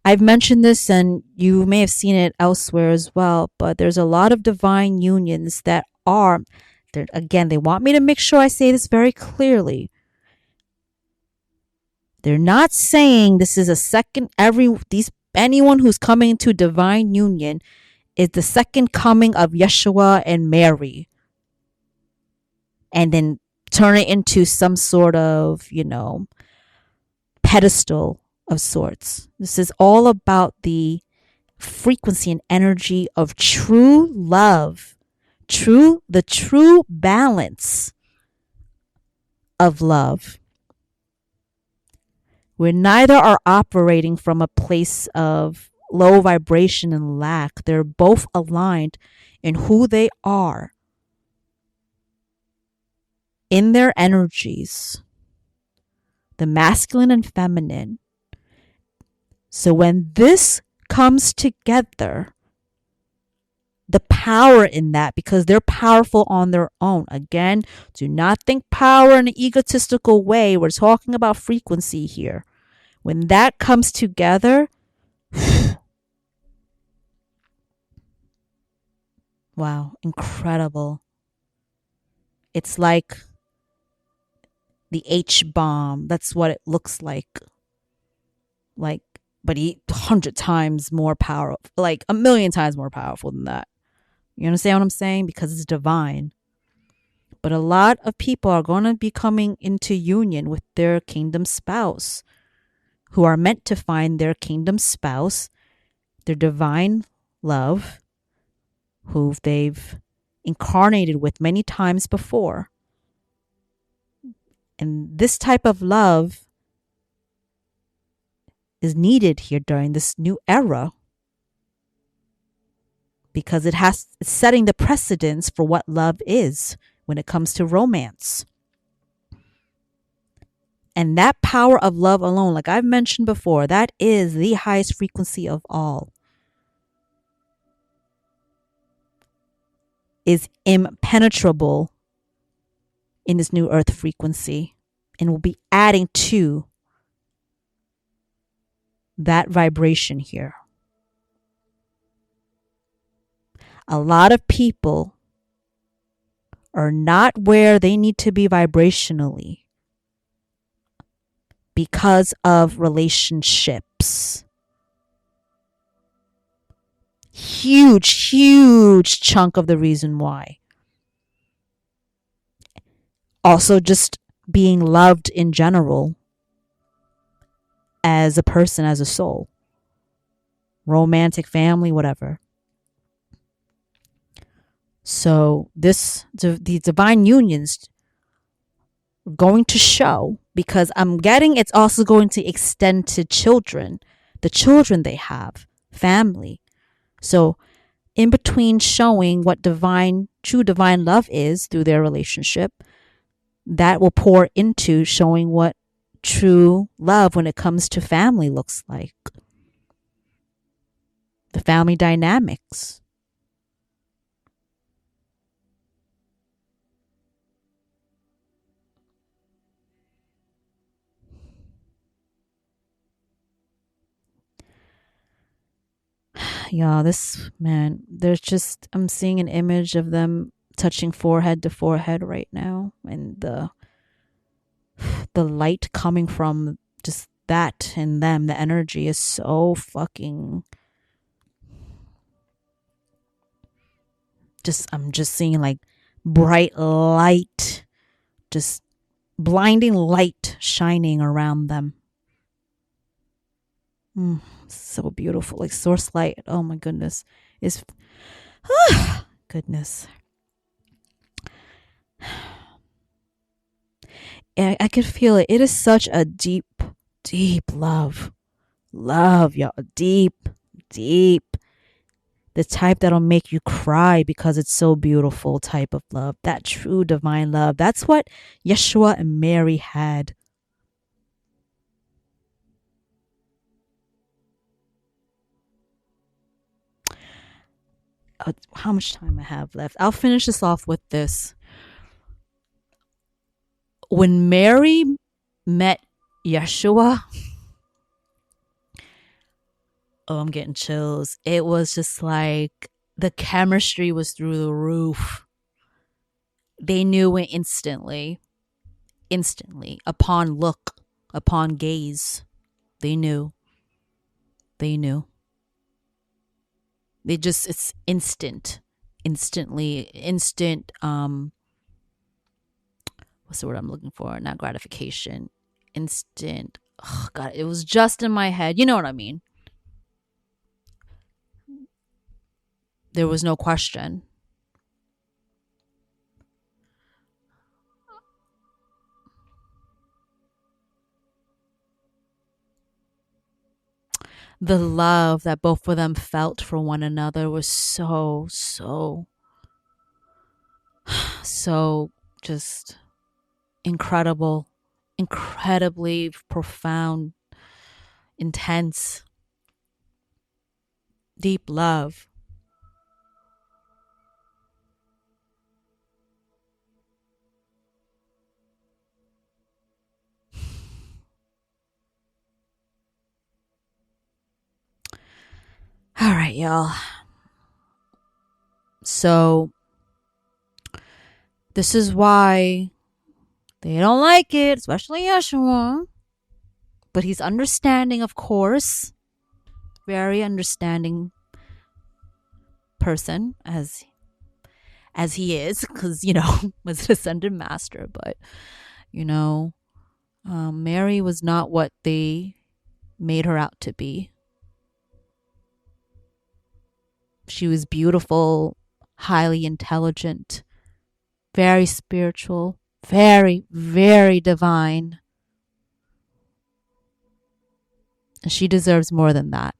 I've mentioned this and you may have seen it elsewhere as well, but there's a lot of divine unions that are, again, they want me to make sure I say this very clearly. They're not saying this is a second, anyone who's coming to divine union is the second coming of Yeshua and Mary. And then turn it into some sort of, pedestal of sorts. This is all about the frequency and energy of true love, the true balance of love. Where neither are operating from a place of low vibration and lack. They're both aligned in who they are, in their energies, the masculine and feminine. So when this comes together, the power in that, because they're powerful on their own. Again, do not think power in an egotistical way. We're talking about frequency here. When that comes together, wow, incredible. It's like the H bomb. That's what it looks like. But 100 times more powerful, like 1,000,000 times more powerful than that. You understand what I'm saying? Because it's divine. But a lot of people are going to be coming into union with their kingdom spouse, who are meant to find their kingdom spouse, their divine love, who they've incarnated with many times before. And this type of love is needed here during this new era, because it's setting the precedence for what love is when it comes to romance. And that power of love alone, like I've mentioned before, that is the highest frequency of all. Is impenetrable in this new earth frequency, and will be adding to that vibration here. A lot of people are not where they need to be vibrationally because of relationships. Huge chunk of the reason why. Also, just being loved in general as a person, as a soul. Romantic, family, whatever. So the divine unions are going to show, because I'm getting it's also going to extend to children, the children they have, family. So in between showing what true divine love is through their relationship, that will pour into showing what true love when it comes to family looks like. The family dynamics. Yeah, this man, there's just, I'm seeing an image of them touching forehead to forehead right now, and the light coming from just that in them, the energy is so fucking, just, I'm just seeing like bright light, just blinding light shining around them. So beautiful, like source light. Oh my goodness, is goodness. I could feel it. It is such a deep, deep love. Love, y'all. Deep, deep. The type that'll make you cry because it's so beautiful type of love. That true divine love. That's what Yeshua and Mary had. How much time I have left? I'll finish this off with this. When Mary met Yeshua, oh, I'm getting chills. It was just like the chemistry was through the roof. They knew it instantly. Instantly. Upon look, upon gaze. They knew. They knew. They just, it's instant. Instantly. Instant, what's the word I'm looking for? Not gratification. Instant. Oh, God, it was just in my head. You know what I mean? There was no question. The love that both of them felt for one another was so just incredible, incredibly profound, intense, deep love. All right, y'all. So this is why they don't like it, especially Yeshua. But he's understanding, of course. Very understanding person as he is, because, was an ascended master. But, Mary was not what they made her out to be. She was beautiful, highly intelligent, very spiritual, very, very divine. And she deserves more than that.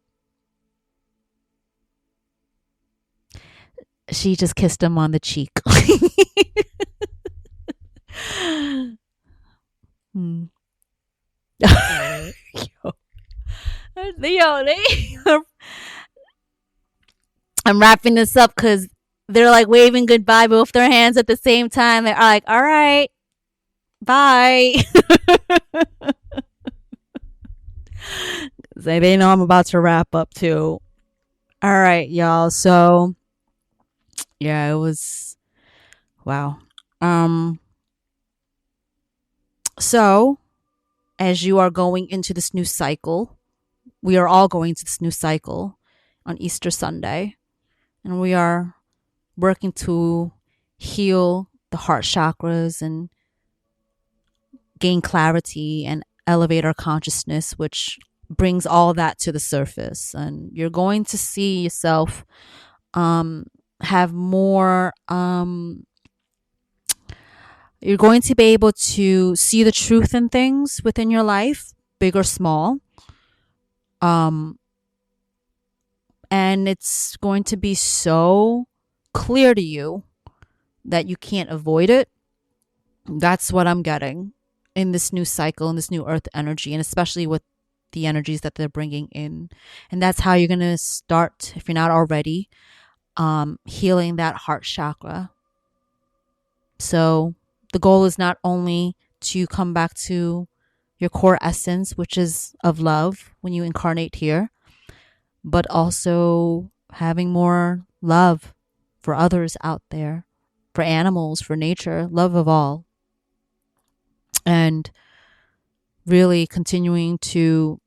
She just kissed him on the cheek. I'm wrapping this up because they're like waving goodbye, but with their hands at the same time. They're like, all right, bye. They know I'm about to wrap up too. All right, y'all. So, yeah, it was, wow. So, as you are going into this new cycle, we are all going to this new cycle on Easter Sunday. And we are working to heal the heart chakras and gain clarity and elevate our consciousness, which brings all that to the surface. And you're going to see yourself have more, you're going to be able to see the truth in things within your life, big or small. And it's going to be so clear to you that you can't avoid it. That's what I'm getting in this new cycle, in this new earth energy, and especially with the energies that they're bringing in. And that's how you're going to start, if you're not already, healing that heart chakra. So the goal is not only to come back to your core essence, which is of love when you incarnate here, but also having more love for others out there, for animals, for nature, love of all. And really continuing the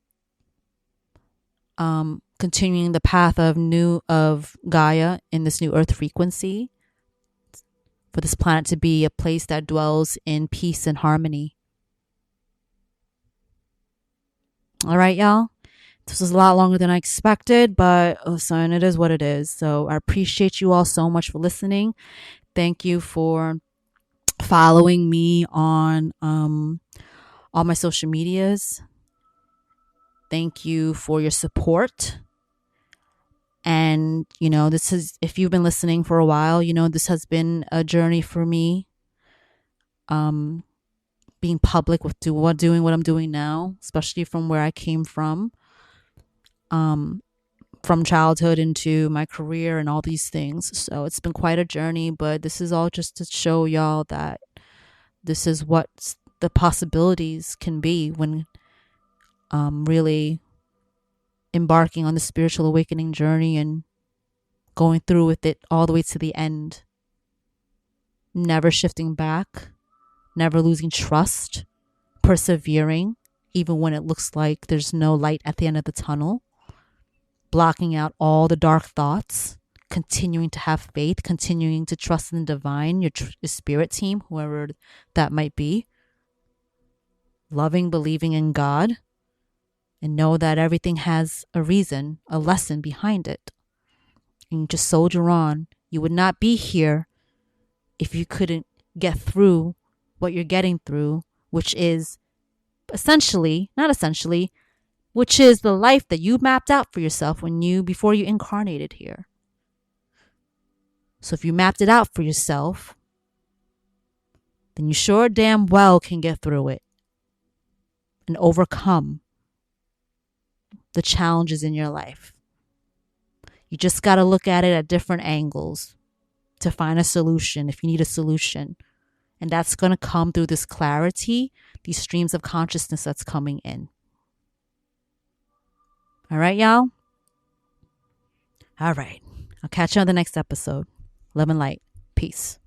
path of Gaia in this new earth frequency, for this planet to be a place that dwells in peace and harmony. All right, y'all. This was a lot longer than I expected, but listen, it is what it is. So I appreciate you all so much for listening. Thank you for following me on all my social medias. Thank you for your support. And, this is, if you've been listening for a while, this has been a journey for me. Being public with doing what I'm doing now, especially from where I came from childhood into my career and all these things. So it's been quite a journey, but this is all just to show y'all that this is what the possibilities can be when really embarking on the spiritual awakening journey and going through with it all the way to the end. Never shifting back, never losing trust, persevering, even when it looks like there's no light at the end of the tunnel, blocking out all the dark thoughts, continuing to have faith, continuing to trust in the divine, your spirit team, whoever that might be, loving, believing in God, and know that everything has a reason, a lesson behind it. And you just soldier on. You would not be here if you couldn't get through what you're getting through, which is which is the life that you mapped out for yourself before you incarnated here. So if you mapped it out for yourself, then you sure damn well can get through it and overcome the challenges in your life. You just got to look at it at different angles to find a solution if you need a solution. And that's going to come through this clarity, these streams of consciousness that's coming in. All right, y'all? All right. I'll catch you on the next episode. Love and light. Peace.